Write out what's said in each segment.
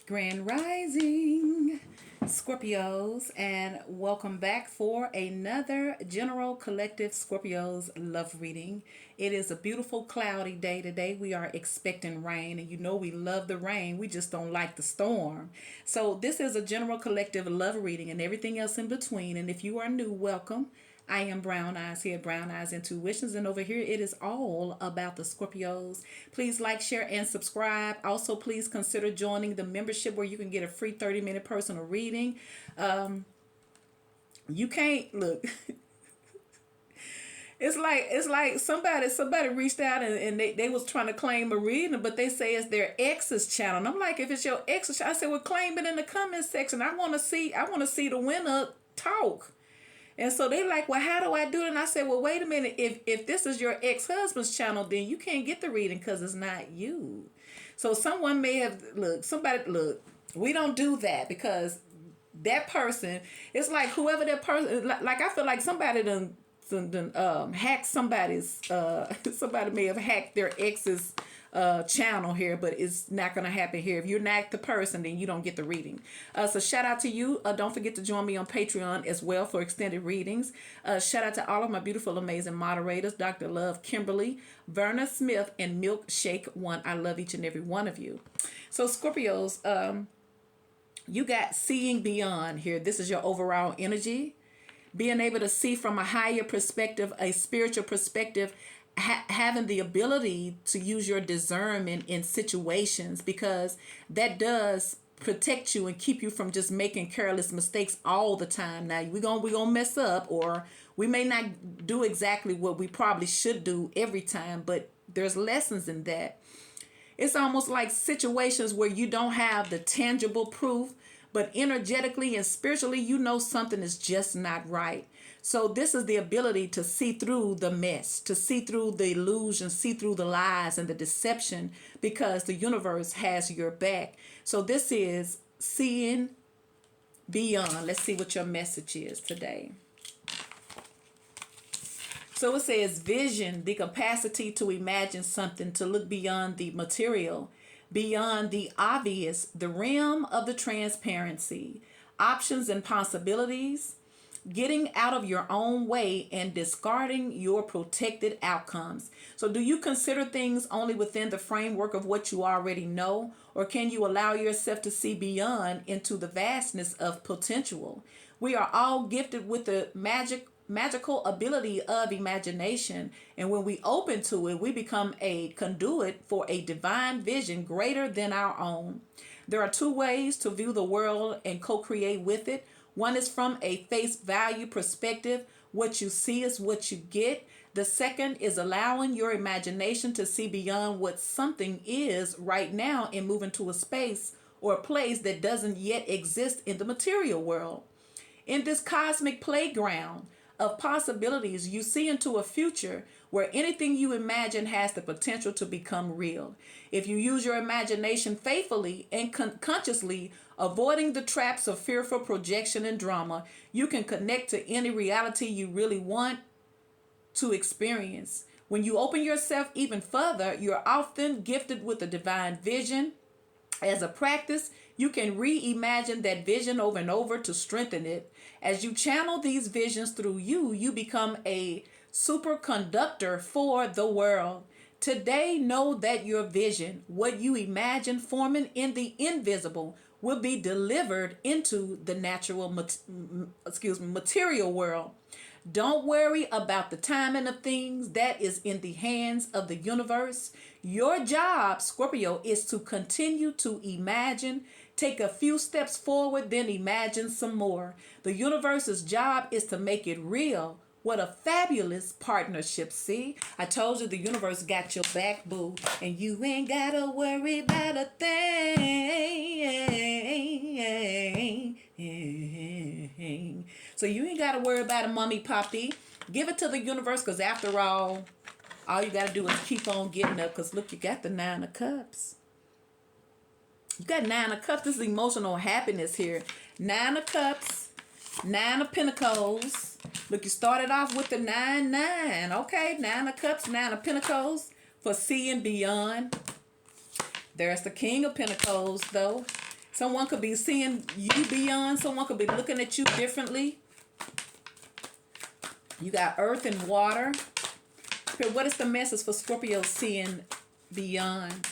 Grand Rising, Scorpios, and welcome back for another General Collective Scorpios love reading. It is a beautiful, cloudy day today. We are expecting rain, and you know we love the rain. We just don't like the storm. So, this is a General Collective love reading and everything else in between. And if you are new, welcome. I am Brown Eyes here, Brown Eyes Intuitions, and over here it is all about the Scorpios. Please like, share, and subscribe. Also, please consider joining the membership where you can get a free 30-minute personal reading. You can't look. It's like somebody reached out and they was trying to claim a reading, but they say it's their ex's channel. And I'm like, if it's your ex's channel, I said, well, claim it in the comment section. I want to see the winner talk. And so they like, well, how do I do it? And I said, well, wait a minute. If this is your ex-husband's channel, then you can't get the reading because it's not you. So someone may have, we don't do that because that person, it's like whoever that person, like I feel like somebody done hacked somebody's, somebody may have hacked their ex's channel here, but it's not going to happen here. If you're not the person, then you don't get the reading. So shout out to you. Don't forget to join me on Patreon as well for extended readings. Shout out to all of my beautiful, amazing moderators, Dr. Love, Kimberly, Verna Smith, and Milkshake One. I love each and every one of you. So Scorpios, you got seeing beyond here. This is your overall energy. Being able to see from a higher perspective, a spiritual perspective, having the ability to use your discernment in situations, because that does protect you and keep you from just making careless mistakes all the time. Now we gonna mess up, or we may not do exactly what we probably should do every time, but there's lessons in that. It's almost like situations where you don't have the tangible proof, but energetically and spiritually, you know something is just not right. So this is the ability to see through the mess, to see through the illusion, see through the lies and the deception, because the universe has your back. So this is seeing beyond. Let's see what your message is today. So it says vision, the capacity to imagine something, to look beyond the material, beyond the obvious, the realm of the transparency, options and possibilities, getting out of your own way and discarding your protected outcomes. So do you consider things only within the framework of what you already know, or can you allow yourself to see beyond into the vastness of potential? We are all gifted with the magical ability of imagination, and when we open to it, we become a conduit for a divine vision greater than our own. There are two ways to view the world and co-create with it. One is from a face value perspective. What you see is what you get. The second is allowing your imagination to see beyond what something is right now and move into a space or a place that doesn't yet exist in the material world. In this cosmic playground of possibilities, you see into a future where anything you imagine has the potential to become real. If you use your imagination faithfully and consciously, avoiding the traps of fearful projection and drama, you can connect to any reality you really want to experience. When you open yourself even further, you're often gifted with a divine vision. As a practice, you can reimagine that vision over and over to strengthen it. As you channel these visions through you, you become a superconductor for the world. Today, know that your vision, what you imagine forming in the invisible, will be delivered into the material world. Don't worry about the timing of things. That is in the hands of the universe. Your job, Scorpio, is to continue to imagine. Take a few steps forward, then imagine some more. The universe's job is to make it real. What a fabulous partnership. See, I told you the universe got your back, boo, and you ain't gotta worry about a thing. So you ain't gotta worry about a mommy poppy. Give it to the universe, because after all you gotta do is keep on getting up. Because look, you got the 9 of Cups. You got 9 of Cups. This is emotional happiness here. 9 of Cups, 9 of Pentacles. Look, you started off with the 9-9. Okay, 9 of Cups, 9 of Pentacles for seeing beyond. There's the King of Pentacles, though. Someone could be seeing you beyond. Someone could be looking at you differently. You got earth and water. What is the message for Scorpios seeing beyond?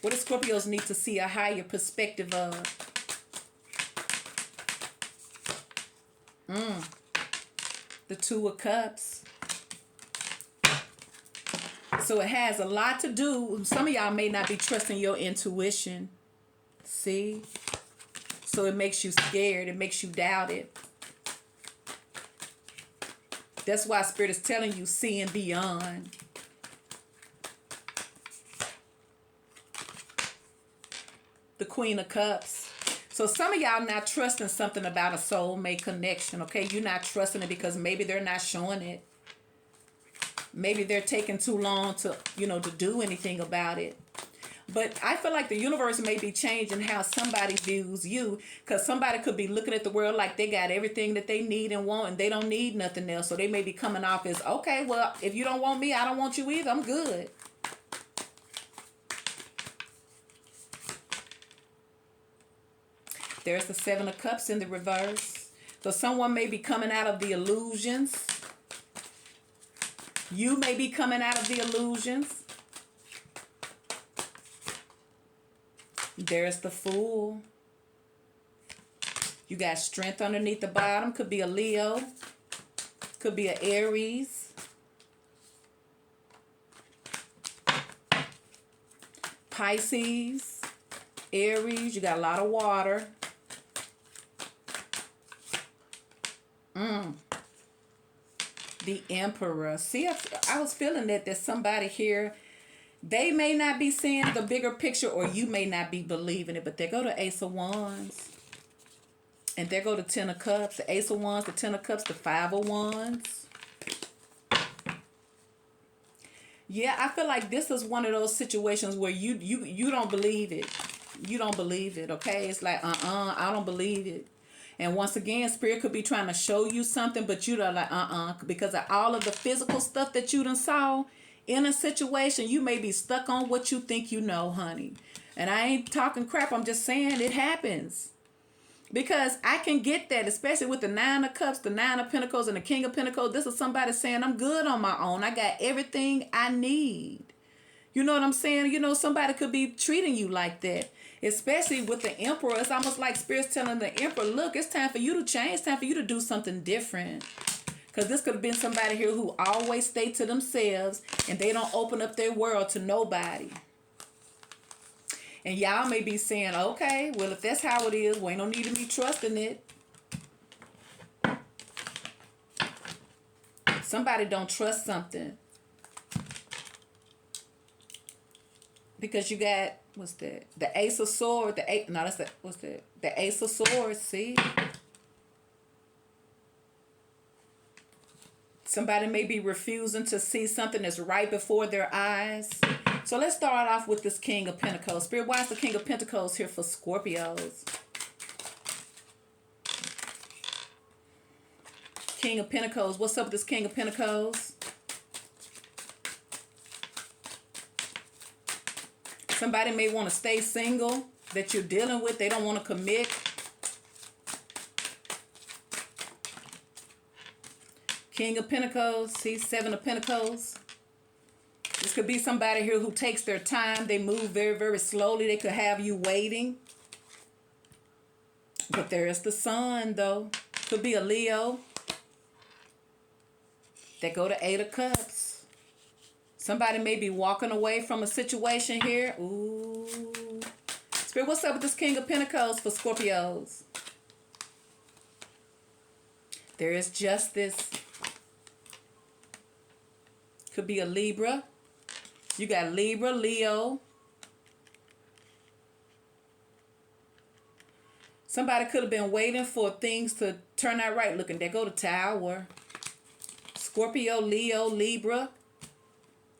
What do Scorpios need to see a higher perspective of? The Two of Cups. So it has a lot to do. Some of y'all may not be trusting your intuition. See? So it makes you scared. It makes you doubt it. That's why Spirit is telling you seeing beyond. The Queen of Cups. So some of y'all not trusting something about a soulmate connection, okay? You're not trusting it because maybe they're not showing it. Maybe they're taking too long to, to do anything about it. But I feel like the universe may be changing how somebody views you, because somebody could be looking at the world like they got everything that they need and want, and they don't need nothing else. So they may be coming off as, okay, well, if you don't want me, I don't want you either. I'm good. There's the Seven of Cups in the reverse. So someone may be coming out of the illusions. You may be coming out of the illusions. There's the Fool. You got Strength underneath the bottom. Could be a Leo. Could be an Aries. Pisces. Aries. You got a lot of water. The Emperor. See, I was feeling that there's somebody here. They may not be seeing the bigger picture, or you may not be believing it, but they go to Ace of Wands. And there go the Ten of Cups, the Ace of Wands, the Ten of Cups, the Five of Wands. Yeah, I feel like this is one of those situations where you don't believe it. You don't believe it, okay? It's like, I don't believe it. And once again, Spirit could be trying to show you something, but you don't like, because of all of the physical stuff that you done saw in a situation, you may be stuck on what you think you know, honey. And I ain't talking crap. I'm just saying it happens. Because I can get that, especially with the Nine of Cups, the Nine of Pentacles, and the King of Pentacles. This is somebody saying, I'm good on my own. I got everything I need. You know what I'm saying? Somebody could be treating you like that. Especially with the Emperor. It's almost like Spirit's telling the Emperor, look, it's time for you to change. It's time for you to do something different. Because this could have been somebody here who always stay to themselves and they don't open up their world to nobody. And y'all may be saying, okay, well, if that's how it is, we ain't no need to be trusting it. Somebody don't trust something. Because you got, what's that? The Ace of Swords. The Ace of Swords, see? Somebody may be refusing to see something that's right before their eyes. So let's start off with this King of Pentacles. Spirit, why is the King of Pentacles here for Scorpios? King of Pentacles. What's up with this King of Pentacles? Somebody may want to stay single that you're dealing with. They don't want to commit. King of Pentacles. See, Seven of Pentacles. This could be somebody here who takes their time. They move very, very slowly. They could have you waiting. But there's the Sun, though. Could be a Leo. They go to Eight of Cups. Somebody may be walking away from a situation here. Ooh. Spirit, what's up with this King of Pentacles for Scorpios? There is Justice. Could be a Libra. You got Libra, Leo. Somebody could have been waiting for things to turn out right. Looking, there go the Tower. Scorpio, Leo, Libra.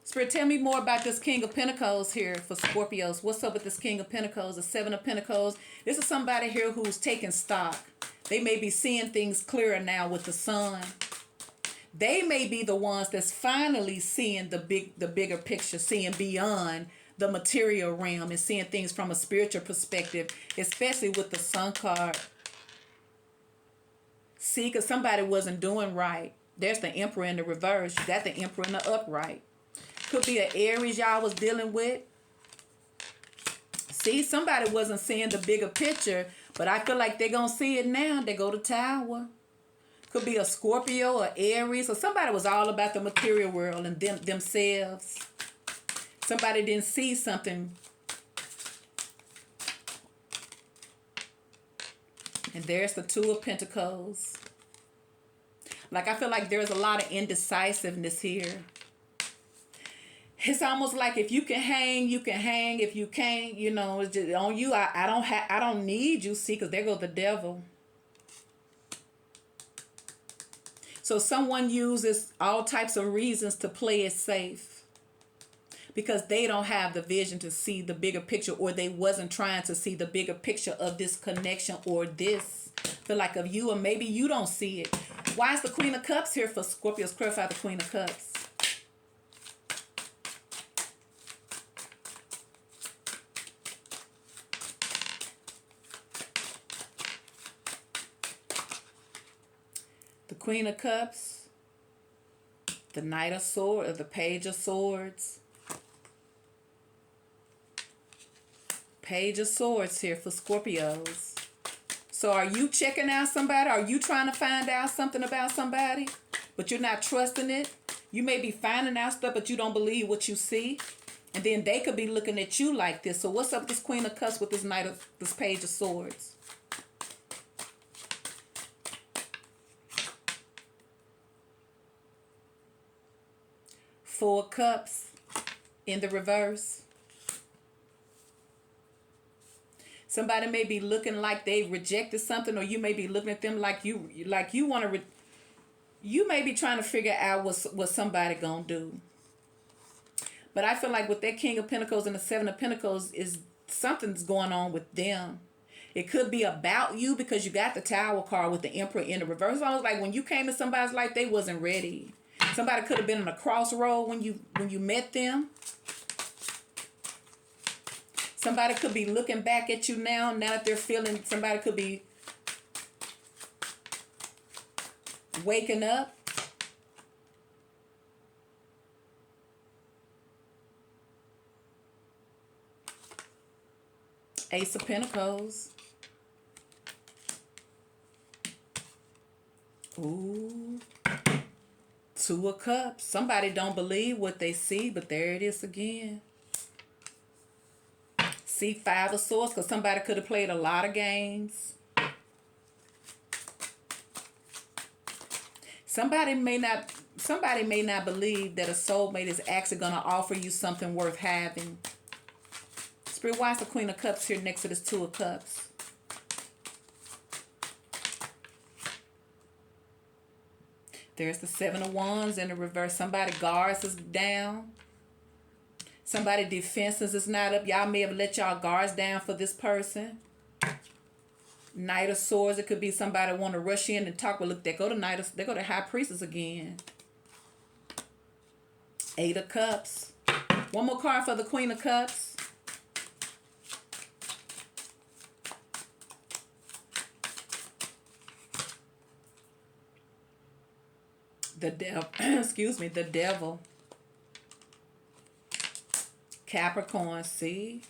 Spirit, tell me more about this King of Pentacles here for Scorpios. What's up with this King of Pentacles, the Seven of Pentacles? This is somebody here who's taking stock. They may be seeing things clearer now with the Sun. They may be the ones that's finally seeing the bigger picture, seeing beyond the material realm and seeing things from a spiritual perspective, especially with the Sun card. See, because somebody wasn't doing right. There's the Emperor in the reverse. You got the Emperor in the upright. Could be an Aries y'all was dealing with. See, somebody wasn't seeing the bigger picture, but I feel like they're going to see it now. They go to Tower. Could be a Scorpio or Aries, or somebody was all about the material world and themselves. Somebody didn't see something. And there's the Two of Pentacles. Like, I feel like there's a lot of indecisiveness here. It's almost like if you can hang, you can hang. If you can't, you know, it's just on you. I don't need you. See, because there goes the devil. So someone uses all types of reasons to play it safe because they don't have the vision to see the bigger picture, or they wasn't trying to see the bigger picture of this connection or this. Feel like of you, or maybe you don't see it. Why is the Queen of Cups here for Scorpios? Clarify the Queen of Cups. The Queen of Cups, the Knight of Swords, or the Page of Swords. Page of Swords here for Scorpios. So are you checking out somebody? Are you trying to find out something about somebody, but you're not trusting it? You may be finding out stuff, but you don't believe what you see. And then they could be looking at you like this. So what's up with this Queen of Cups with this Page of Swords? Four of Cups in the reverse. Somebody may be looking like they rejected something, or you may be looking at them like you want to. You may be trying to figure out what somebody gonna do. But I feel like with that King of Pentacles and the Seven of Pentacles, is something's going on with them. It could be about you because you got the Tower card with the Emperor in the reverse. It's almost like when you came to somebody's life, they wasn't ready. Somebody could have been in a crossroad when you met them. Somebody could be looking back at you now that they're feeling. Somebody could be waking up. Ace of Pentacles. Ooh. Two of Cups. Somebody don't believe what they see, but there it is again. See, Five of Swords, because somebody could have played a lot of games. Somebody may not believe that a soulmate is actually going to offer you something worth having. Spirit, why is the Queen of Cups here next to this Two of Cups? There's the Seven of Wands in the reverse. Somebody guards is down. Somebody defenses is not up. Y'all may have let y'all guards down for this person. Knight of Swords. It could be somebody want to rush in and talk. But look, they go to High Priestess again. Eight of Cups. One more card for the Queen of Cups. The devil. Excuse me. The devil. Capricorn, see?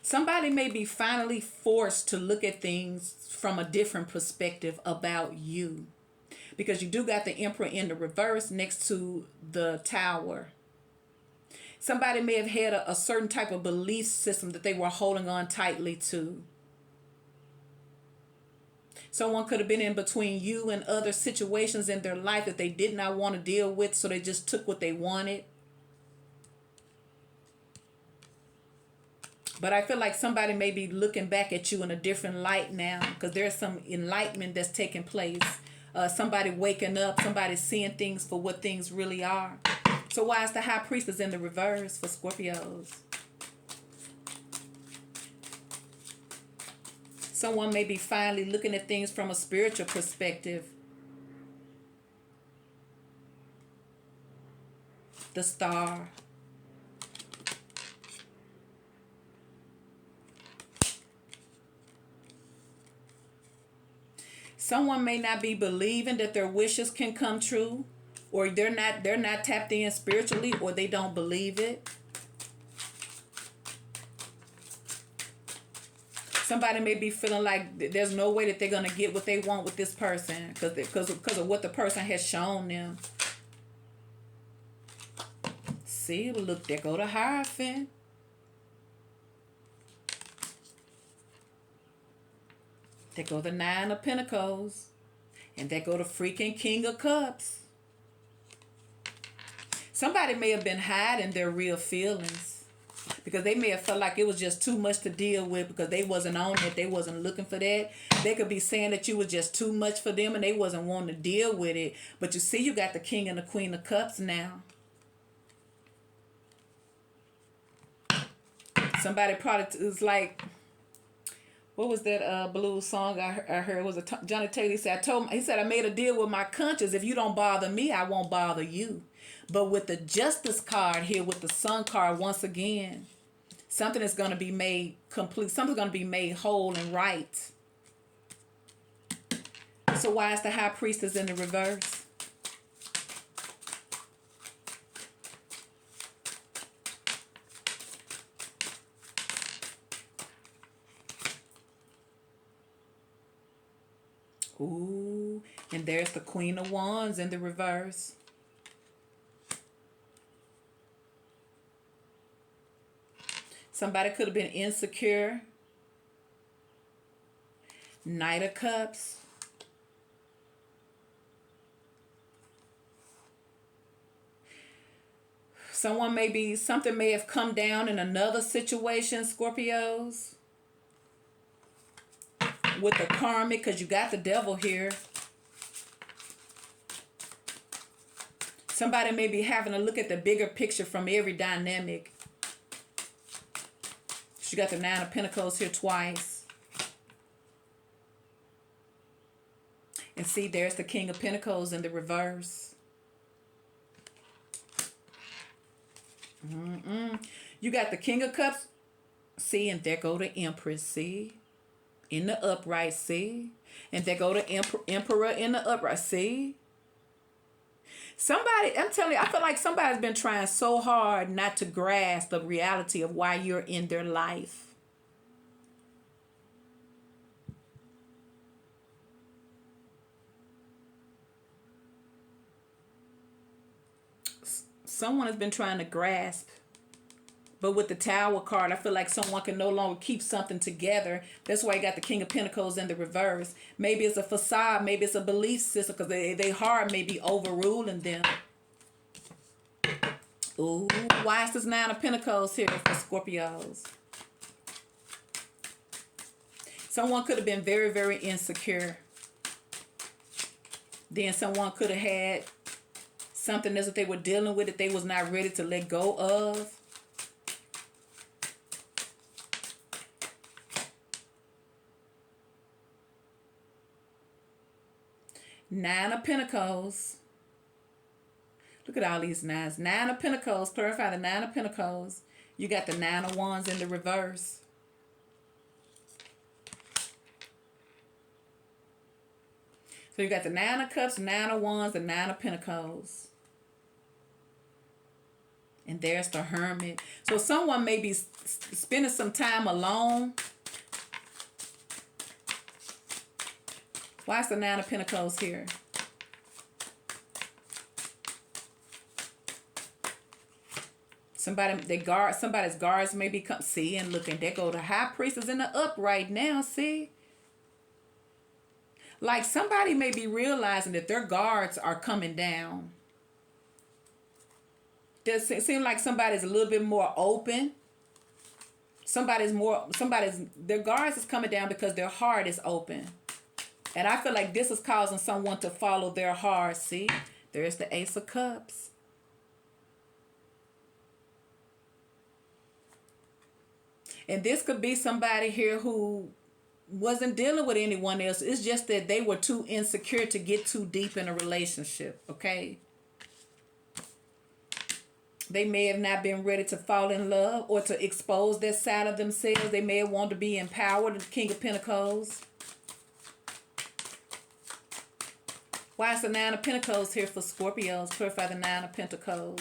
Somebody may be finally forced to look at things from a different perspective about you. Because you do got the Emperor in the reverse next to the Tower. Somebody may have had a certain type of belief system that they were holding on tightly to. Someone could have been in between you and other situations in their life that they did not want to deal with, so they just took what they wanted. But I feel like somebody may be looking back at you in a different light now, because there's some enlightenment that's taking place. Somebody waking up, somebody seeing things for what things really are. So why is the High Priestess in the reverse for Scorpios? Someone may be finally looking at things from a spiritual perspective. The Star. Someone may not be believing that their wishes can come true, or they're not tapped in spiritually, or they don't believe it. Somebody may be feeling like there's no way that they're gonna get what they want with this person because of what the person has shown them. See, look, there go the Hierophant. There go the Nine of Pentacles. And there go the freaking King of Cups. Somebody may have been hiding their real feelings because they may have felt like it was just too much to deal with because they wasn't on it. They wasn't looking for that. They could be saying that you was just too much for them and they wasn't wanting to deal with it. But you see, you got the King and the Queen of Cups now. Somebody probably is like, what was that blues song I heard? It was Johnny Taylor. He said, I made a deal with my conscience. If you don't bother me, I won't bother you. But with the Justice card here, with the Sun card, once again, something is going to be made complete. Something's going to be made whole and right. So why is the High Priestess in the reverse? Ooh, and there's the Queen of Wands in the reverse. Somebody could have been insecure. Knight of Cups. Something may have come down in another situation, Scorpios. With the karmic, because you got the Devil here. Somebody may be having to look at the bigger picture from every dynamic. You got the Nine of Pentacles here twice. And see, there's the King of Pentacles in the reverse. You got the King of Cups. See, and there go the Empress, see? In the upright, see? And there go the Emperor in the upright, see? Somebody, I'm telling you, I feel like somebody's been trying so hard not to grasp the reality of why you're in their life. Someone has been trying to grasp. But with the Tower card, I feel like someone can no longer keep something together. That's why you got the King of Pentacles in the reverse. Maybe it's a facade. Maybe it's a belief system because they heart may be overruling them. Ooh, why is this Nine of Pentacles here for Scorpios? Someone could have been very, very insecure. Then someone could have had something else that they were dealing with that they was not ready to let go of. Nine of Pentacles. Look at all these nines. Nine of Pentacles. Clarify the Nine of Pentacles. You got the Nine of Wands in the reverse. So you got the Nine of Cups, Nine of Wands, and Nine of Pentacles. And there's the Hermit. So someone may be spending some time alone. Why is the Nine of Pentacles here? Somebody's guards may be and looking. There go the High Priestess in the upright now, see? Like somebody may be realizing that their guards are coming down. Does it seem like somebody's a little bit more open? Their guards is coming down because their heart is open. And I feel like this is causing someone to follow their heart. See, there's the Ace of Cups. And this could be somebody here who wasn't dealing with anyone else. It's just that they were too insecure to get too deep in a relationship, okay? They may have not been ready to fall in love or to expose that side of themselves. They may have wanted to be empowered. The King of Pentacles. Why is the Nine of Pentacles here for Scorpios? Clarify the Nine of Pentacles.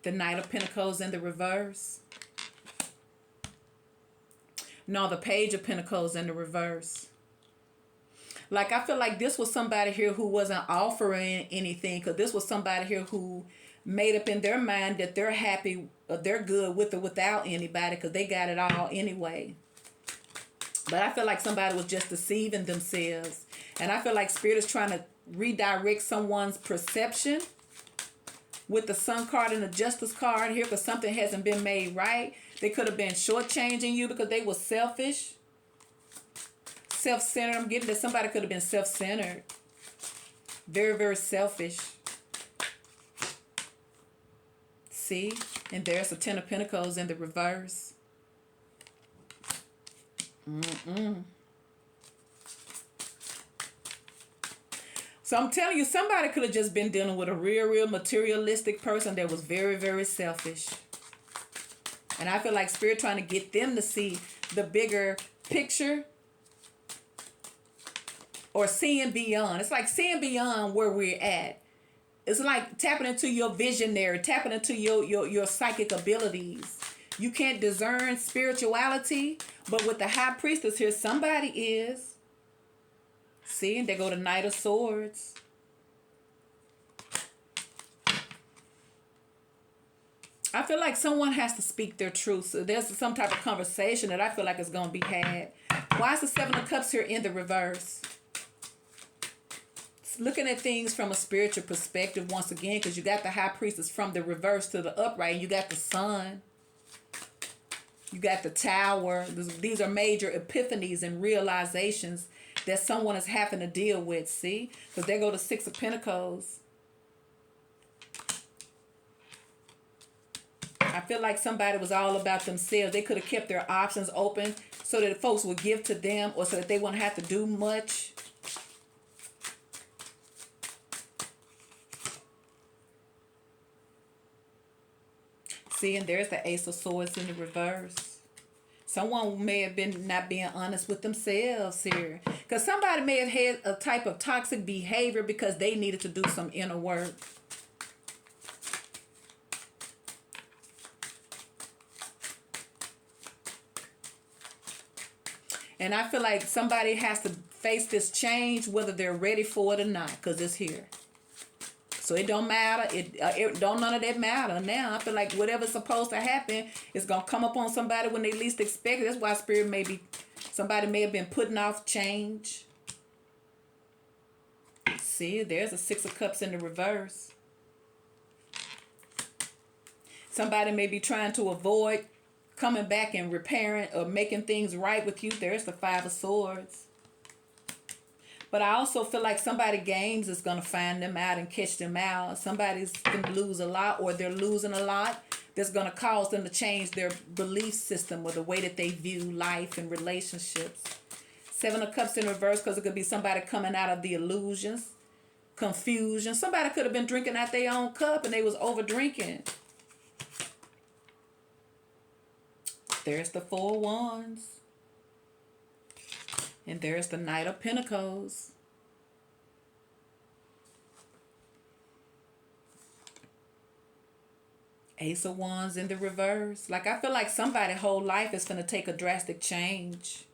The Knight of Pentacles in the reverse. No, the Page of Pentacles in the reverse. Like, I feel like this was somebody here who wasn't offering anything, because this was somebody here who made up in their mind that they're happy, they're good with or without anybody, because they got it all anyway. But I feel like somebody was just deceiving themselves. And I feel like Spirit is trying to redirect someone's perception with the Sun card and the Justice card here, because something hasn't been made right. They could have been shortchanging you because they were selfish. Self-centered. I'm getting that somebody could have been self-centered. Very, very selfish. See? And there's the Ten of Pentacles in the reverse. So I'm telling you, somebody could have just been dealing with a real materialistic person that was very, very selfish. And I feel like Spirit trying to get them to see the bigger picture, or seeing beyond. It's like seeing beyond where we're at. It's like tapping into your visionary, tapping into your psychic abilities. You can't discern spirituality, but with the High Priestess here, somebody is. See, and they go to Knight of Swords. I feel like someone has to speak their truth. So there's some type of conversation that I feel like is going to be had. Why is the Seven of Cups here in the reverse? It's looking at things from a spiritual perspective once again, because you got the High Priestess from the reverse to the upright, and you got the Sun. You got the Tower. These are major epiphanies and realizations that someone is having to deal with. See? Because they go to Six of Pentacles. I feel like somebody was all about themselves. They could have kept their options open so that folks would give to them, or so that they wouldn't have to do much. See, and there's the Ace of Swords in the reverse. Someone may have been not being honest with themselves here. Because somebody may have had a type of toxic behavior because they needed to do some inner work. And I feel like somebody has to face this change, whether they're ready for it or not, because it's here. So it don't matter. It don't none of that matter now. I feel like whatever's supposed to happen is gonna come upon somebody when they least expect it. That's why Spirit somebody may have been putting off change. See, there's a Six of Cups in the reverse. Somebody may be trying to avoid coming back and repairing or making things right with you. There's the Five of Swords. But I also feel like somebody games is going to find them out and catch them out. Somebody's going to lose a lot, or they're losing a lot. That's going to cause them to change their belief system or the way that they view life and relationships. Seven of Cups in reverse, because it could be somebody coming out of the illusions, confusion. Somebody could have been drinking out their own cup and they was over drinking. There's the Four of Wands. And there's the Knight of Pentacles. Ace of Wands in the reverse. Like, I feel like somebody's whole life is going to take a drastic change.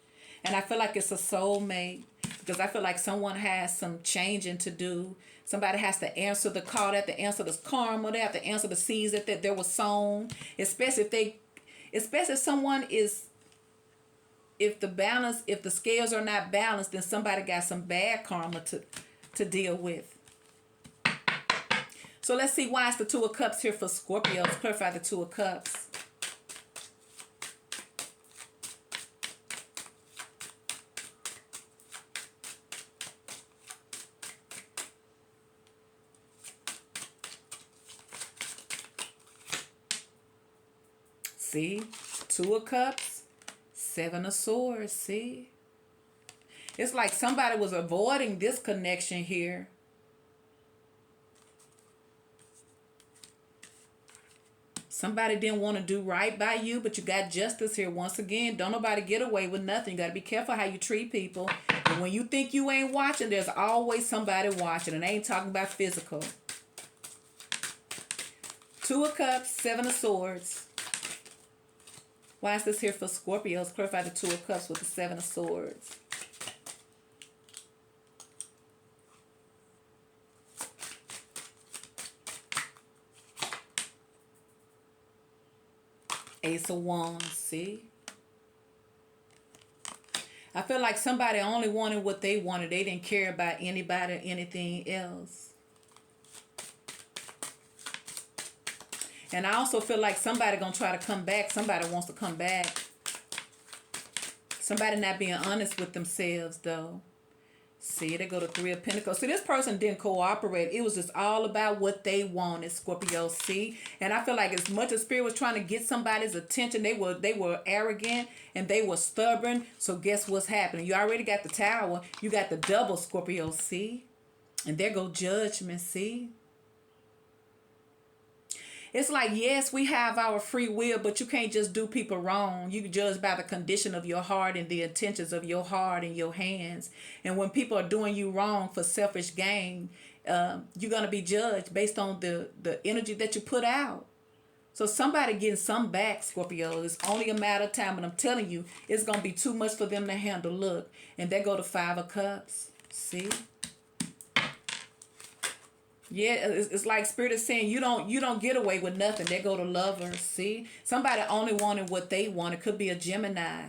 And I feel like it's a soulmate. Because I feel like someone has some changing to do. Somebody has to answer the call. They have to answer the karma. They have to answer the seeds that there was sown. Especially if someone is... If the scales are not balanced, then somebody got some bad karma to deal with. So let's see why it's the Two of Cups here for Scorpios. Clarify the Two of Cups. See? Two of Cups. Seven of Swords, see? It's like somebody was avoiding this connection here. Somebody didn't want to do right by you, but you got justice here. Once again, don't nobody get away with nothing. You got to be careful how you treat people. And when you think you ain't watching, there's always somebody watching. And I ain't talking about physical. Two of Cups, Seven of Swords. Why is this here for Scorpios? Clarify the Two of Cups with the Seven of Swords. Ace of Wands, see? I feel like somebody only wanted what they wanted. They didn't care about anybody or anything else. And I also feel like somebody going to try to come back. Somebody wants to come back. Somebody not being honest with themselves, though. See, they go to Three of Pentacles. See, this person didn't cooperate. It was just all about what they wanted, Scorpio. See, and I feel like as much as Spirit was trying to get somebody's attention, they were arrogant and they were stubborn. So guess what's happening? You already got the Tower. You got the Double, Scorpio. See, and there go Judgment. See. It's like, yes, we have our free will, but you can't just do people wrong. You can judge by the condition of your heart and the intentions of your heart and your hands. And when people are doing you wrong for selfish gain, you're going to be judged based on the energy that you put out. So somebody getting some back, Scorpio. It's only a matter of time. And I'm telling you, it's going to be too much for them to handle. Look, and there go the Five of Cups. See? Yeah, it's like Spirit is saying you don't get away with nothing. They go to Lovers. See, somebody only wanted what they wanted. Could be a Gemini,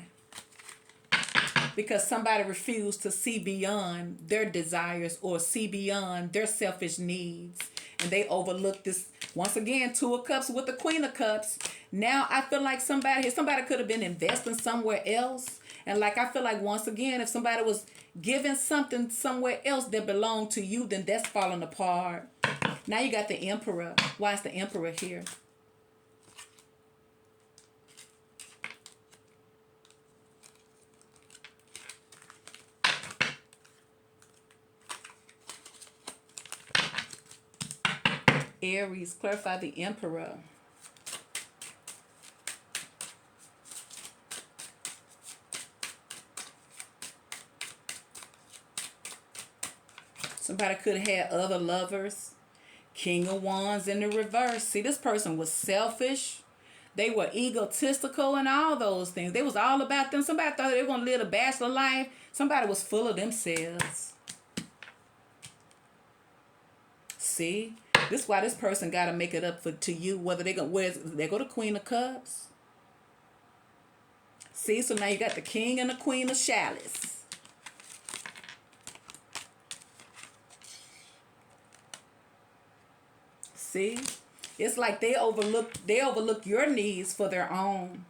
because somebody refused to see beyond their desires or see beyond their selfish needs, and they overlooked this. Once again, Two of Cups with the Queen of Cups. Now I feel like somebody could have been investing somewhere else, and like I feel like once again, if somebody was giving something somewhere else that belonged to you, then that's falling apart. Now you got the Emperor. Why is the Emperor here? Aries, clarify the Emperor. Somebody could have had other lovers. King of Wands in the reverse. See, this person was selfish. They were egotistical and all those things. They was all about them. Somebody thought they were going to live a bachelor life. Somebody was full of themselves. See, this is why this person got to make it up to you. Whether they go to Queen of Cups. See, so now you got the King and the Queen of Chalice. See, it's like they overlook your needs for their own.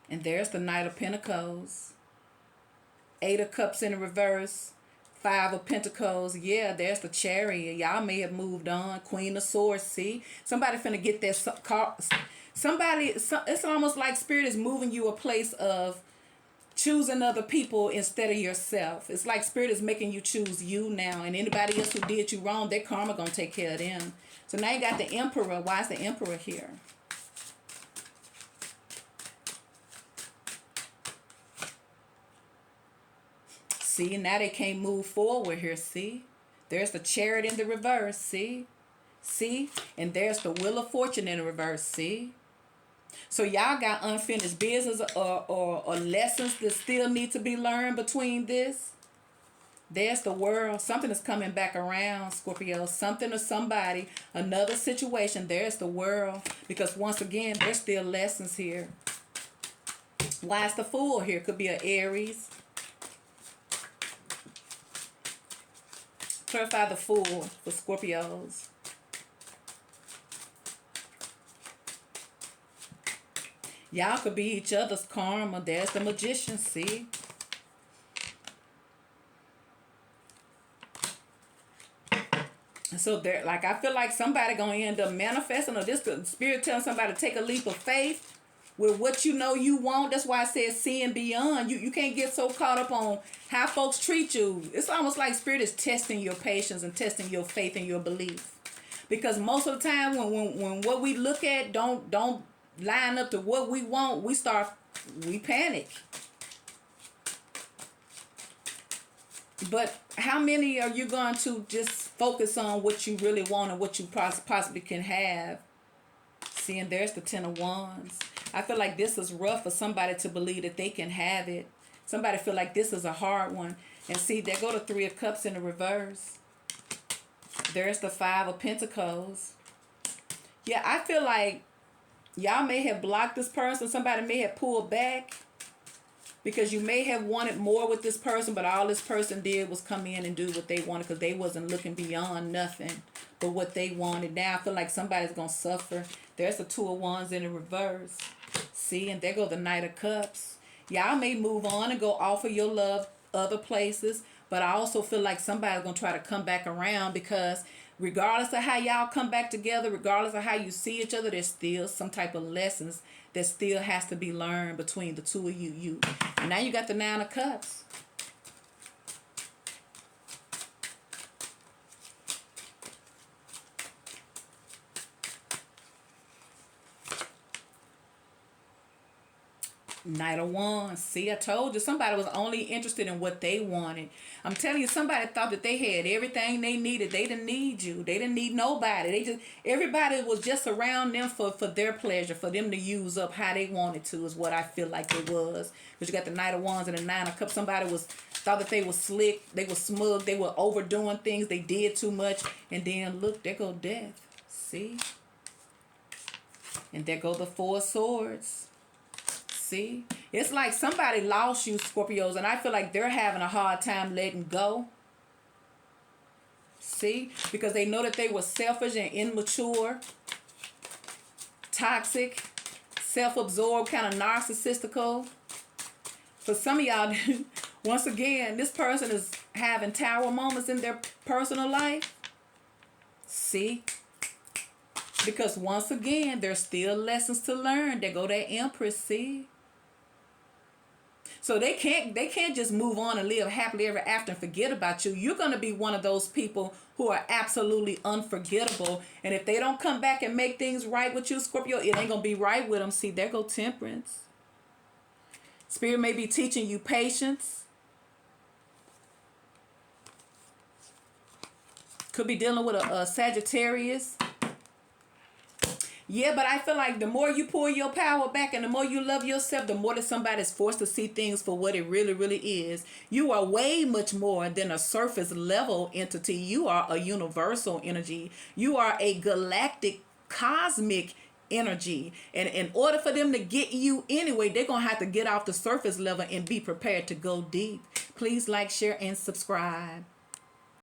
And there's the Knight of Pentacles. Eight of Cups in the reverse. Five of Pentacles. Yeah, there's the Chariot. Y'all may have moved on. Queen of Swords. See, somebody finna get that car. It's almost like Spirit is moving you a place of choosing other people instead of yourself. It's like Spirit is making you choose you now. And anybody else who did you wrong, their karma going to take care of them. So now you got the Emperor. Why is the Emperor here? See, now they can't move forward here. See? There's the Chariot in the reverse. See? See? And there's the Wheel of Fortune in the reverse. See? So y'all got unfinished business or lessons that still need to be learned between this. There's the World. Something is coming back around, Scorpio. Something or somebody. Another situation. There's the World. Because once again, there's still lessons here. Why is the Fool here? Could be an Aries. Clarify the Fool for Scorpios. Y'all could be each other's karma. There's the Magician, see? So there, like I feel like somebody gonna end up manifesting, or this Spirit telling somebody to take a leap of faith. with what you know you want. That's why I said seeing beyond. You can't get so caught up on how folks treat you. It's almost like Spirit is testing your patience and testing your faith and your belief. Because most of the time when what we look at don't line up to what we want, we panic. But how many are you going to just focus on what you really want and what you possibly can have? See, and there's the Ten of Wands. I feel like this is rough for somebody to believe that they can have it. Somebody feel like this is a hard one. And see, there go the Three of Cups in the reverse. There's the Five of Pentacles. Yeah, I feel like y'all may have blocked this person. Somebody may have pulled back because you may have wanted more with this person, but all this person did was come in and do what they wanted because they wasn't looking beyond nothing but what they wanted. Now I feel like somebody's going to suffer. There's the Two of Wands in the reverse. See, and there go the Knight of Cups. Y'all may move on and go offer your love other places, but I also feel like somebody's going to try to come back around because regardless of how y'all come back together, regardless of how you see each other, there's still some type of lessons that still has to be learned between the two of you. And now you got the Nine of Cups. Knight of Wands. See, I told you somebody was only interested in what they wanted. I'm telling you, somebody thought that they had everything they needed. They didn't need you. They didn't need nobody. Everybody was just around them for their pleasure, for them to use up how they wanted to, is what I feel like it was. Because you got the Knight of Wands and the Nine of Cups. Somebody thought that they were slick, they were smug, they were overdoing things, they did too much, and then look, there go death. See? And there go the Four of Swords. See, it's like somebody lost you, Scorpios, and I feel like they're having a hard time letting go. See, because they know that they were selfish and immature, toxic, self-absorbed, kind of narcissistical. For some of y'all, once again, this person is having tower moments in their personal life. See, because once again, there's still lessons to learn. There go that Empress, see. So they can't just move on and live happily ever after and forget about you. You're going to be one of those people who are absolutely unforgettable. And if they don't come back and make things right with you, Scorpio, it ain't going to be right with them. See, there go Temperance. Spirit may be teaching you patience. Could be dealing with a Sagittarius. Yeah, but I feel like the more you pull your power back and the more you love yourself, the more that somebody's forced to see things for what it really, really is. You are way much more than a surface level entity. You are a universal energy. You are a galactic, cosmic energy. And in order for them to get you anyway, they're going to have to get off the surface level and be prepared to go deep. Please like, share, and subscribe.